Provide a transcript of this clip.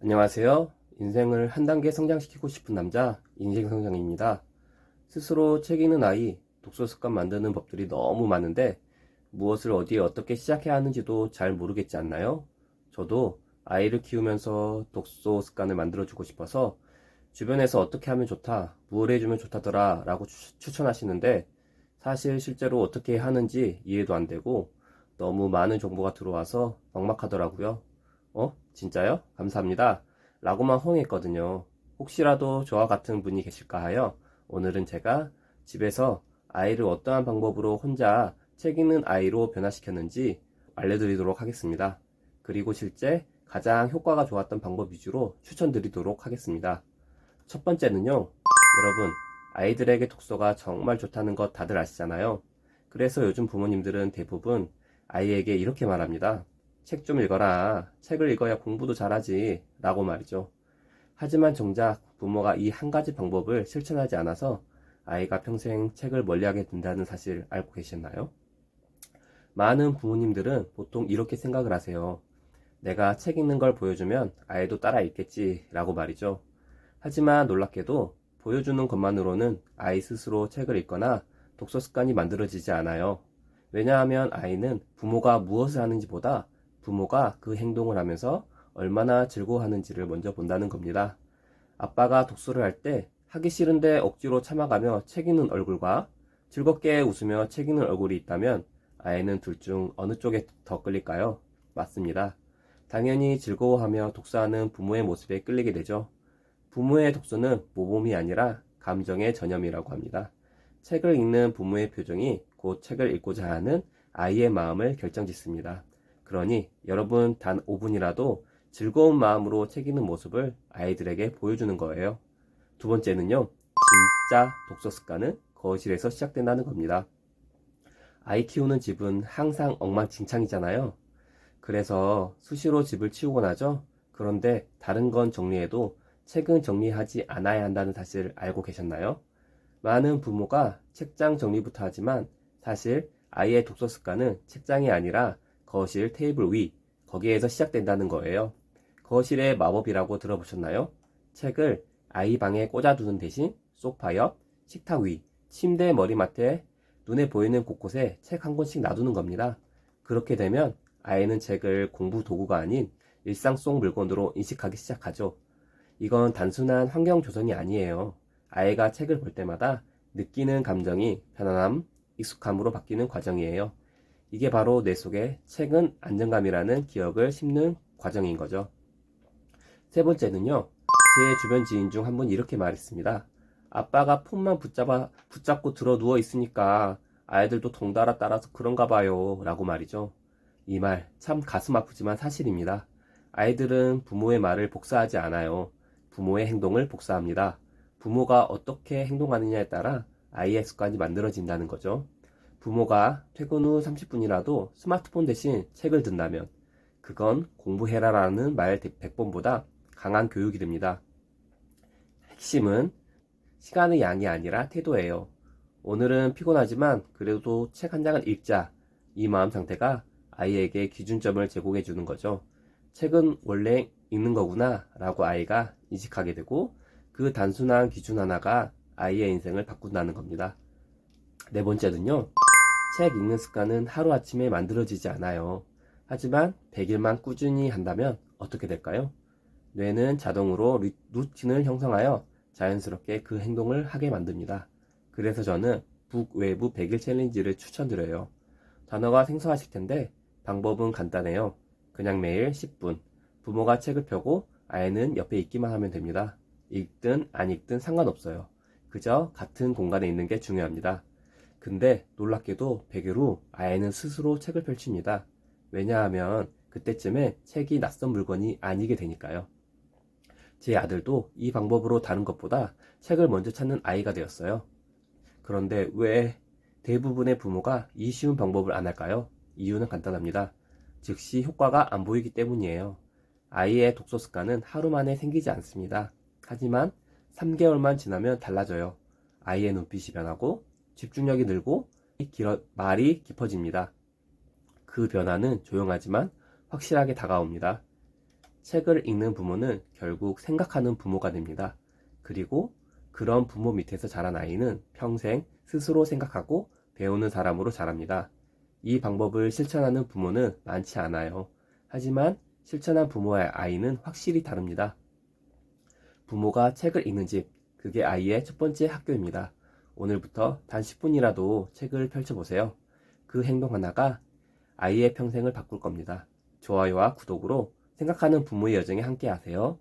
안녕하세요. 인생을 한 단계 성장시키고 싶은 남자, 인생성장입니다. 스스로 책 읽는 아이, 독서 습관 만드는 법들이 너무 많은데 무엇을 어디에 어떻게 시작해야 하는지도 잘 모르겠지 않나요? 저도 아이를 키우면서 독서 습관을 만들어주고 싶어서 주변에서 어떻게 하면 좋다, 무엇을 해주면 좋다더라 라고 추천하시는데 사실 실제로 어떻게 하는지 이해도 안 되고 너무 많은 정보가 들어와서 막막하더라고요. 진짜요? 감사합니다. 라고만 호응했거든요. 혹시라도 저와 같은 분이 계실까 하여 오늘은 제가 집에서 아이를 어떠한 방법으로 혼자 책 읽는 아이로 변화시켰는지 알려드리도록 하겠습니다. 그리고 실제 가장 효과가 좋았던 방법 위주로 추천드리도록 하겠습니다. 첫 번째는요, 여러분, 아이들에게 독서가 정말 좋다는 것 다들 아시잖아요. 그래서 요즘 부모님들은 대부분 아이에게 이렇게 말합니다. 책 좀 읽어라. 책을 읽어야 공부도 잘하지. 라고 말이죠. 하지만 정작 부모가 이 한 가지 방법을 실천하지 않아서 아이가 평생 책을 멀리하게 된다는 사실 알고 계셨나요? 많은 부모님들은 보통 이렇게 생각을 하세요. 내가 책 읽는 걸 보여주면 아이도 따라 읽겠지. 라고 말이죠. 하지만 놀랍게도 보여주는 것만으로는 아이 스스로 책을 읽거나 독서 습관이 만들어지지 않아요. 왜냐하면 아이는 부모가 무엇을 하는지보다 부모가 그 행동을 하면서 얼마나 즐거워하는지를 먼저 본다는 겁니다. 아빠가 독서를 할 때 하기 싫은데 억지로 참아가며 책 읽는 얼굴과 즐겁게 웃으며 책 읽는 얼굴이 있다면 아이는 둘 중 어느 쪽에 더 끌릴까요? 맞습니다. 당연히 즐거워하며 독서하는 부모의 모습에 끌리게 되죠. 부모의 독서는 모범이 아니라 감정의 전염이라고 합니다. 책을 읽는 부모의 표정이 곧 책을 읽고자 하는 아이의 마음을 결정짓습니다. 그러니 여러분 단 5분이라도 즐거운 마음으로 책 읽는 모습을 아이들에게 보여주는 거예요. 두 번째는요, 진짜 독서 습관은 거실에서 시작된다는 겁니다. 아이 키우는 집은 항상 엉망진창이잖아요. 그래서 수시로 집을 치우곤 하죠. 그런데 다른 건 정리해도 책은 정리하지 않아야 한다는 사실을 알고 계셨나요? 많은 부모가 책장 정리부터 하지만 사실 아이의 독서 습관은 책장이 아니라 거실 테이블 위, 거기에서 시작된다는 거예요. 거실의 마법이라고 들어보셨나요? 책을 아이 방에 꽂아두는 대신 소파 옆, 식탁 위, 침대 머리맡에 눈에 보이는 곳곳에 책 한 권씩 놔두는 겁니다. 그렇게 되면 아이는 책을 공부 도구가 아닌 일상 속 물건으로 인식하기 시작하죠. 이건 단순한 환경 조성이 아니에요. 아이가 책을 볼 때마다 느끼는 감정이 편안함, 익숙함으로 바뀌는 과정이에요. 이게 바로 뇌 속에 책은 안정감이라는 기억을 심는 과정인 거죠. 세 번째는요, 제 주변 지인 중 한 분이 이렇게 말했습니다. 아빠가 폰만 붙잡고 들어 누워 있으니까 아이들도 덩달아 따라서 그런가 봐요. 라고 말이죠. 이 말 참 가슴 아프지만 사실입니다. 아이들은 부모의 말을 복사하지 않아요. 부모의 행동을 복사합니다. 부모가 어떻게 행동하느냐에 따라 아이의 습관이 만들어진다는 거죠. 부모가 퇴근 후 30분이라도 스마트폰 대신 책을 든다면 그건 공부해라라는 말 100번보다 강한 교육이 됩니다. 핵심은 시간의 양이 아니라 태도예요. 오늘은 피곤하지만 그래도 책 한 장은 읽자. 이 마음 상태가 아이에게 기준점을 제공해 주는 거죠. 책은 원래 읽는 거구나 라고 아이가 인식하게 되고 그 단순한 기준 하나가 아이의 인생을 바꾼다는 겁니다. 네 번째는요. 책 읽는 습관은 하루아침에 만들어지지 않아요. 하지만 100일만 꾸준히 한다면 어떻게 될까요? 뇌는 자동으로 루틴을 형성하여 자연스럽게 그 행동을 하게 만듭니다. 그래서 저는 북외부 100일 챌린지를 추천드려요. 단어가 생소하실 텐데 방법은 간단해요. 그냥 매일 10분 부모가 책을 펴고 아이는 옆에 있기만 하면 됩니다. 읽든 안 읽든 상관없어요. 그저 같은 공간에 있는 게 중요합니다. 근데 놀랍게도 100일 후 아이는 스스로 책을 펼칩니다. 왜냐하면 그때쯤에 책이 낯선 물건이 아니게 되니까요. 제 아들도 이 방법으로 다른 것보다 책을 먼저 찾는 아이가 되었어요. 그런데 왜 대부분의 부모가 이 쉬운 방법을 안 할까요? 이유는 간단합니다. 즉시 효과가 안 보이기 때문이에요. 아이의 독서 습관은 하루 만에 생기지 않습니다. 하지만 3개월만 지나면 달라져요. 아이의 눈빛이 변하고 집중력이 늘고 말이 깊어집니다. 그 변화는 조용하지만 확실하게 다가옵니다. 책을 읽는 부모는 결국 생각하는 부모가 됩니다. 그리고 그런 부모 밑에서 자란 아이는 평생 스스로 생각하고 배우는 사람으로 자랍니다. 이 방법을 실천하는 부모는 많지 않아요. 하지만 실천한 부모의 아이는 확실히 다릅니다. 부모가 책을 읽는 집, 그게 아이의 첫 번째 학교입니다. 오늘부터 단 10분이라도 책을 펼쳐보세요. 그 행동 하나가 아이의 평생을 바꿀 겁니다. 좋아요와 구독으로 생각하는 부모의 여정에 함께 하세요.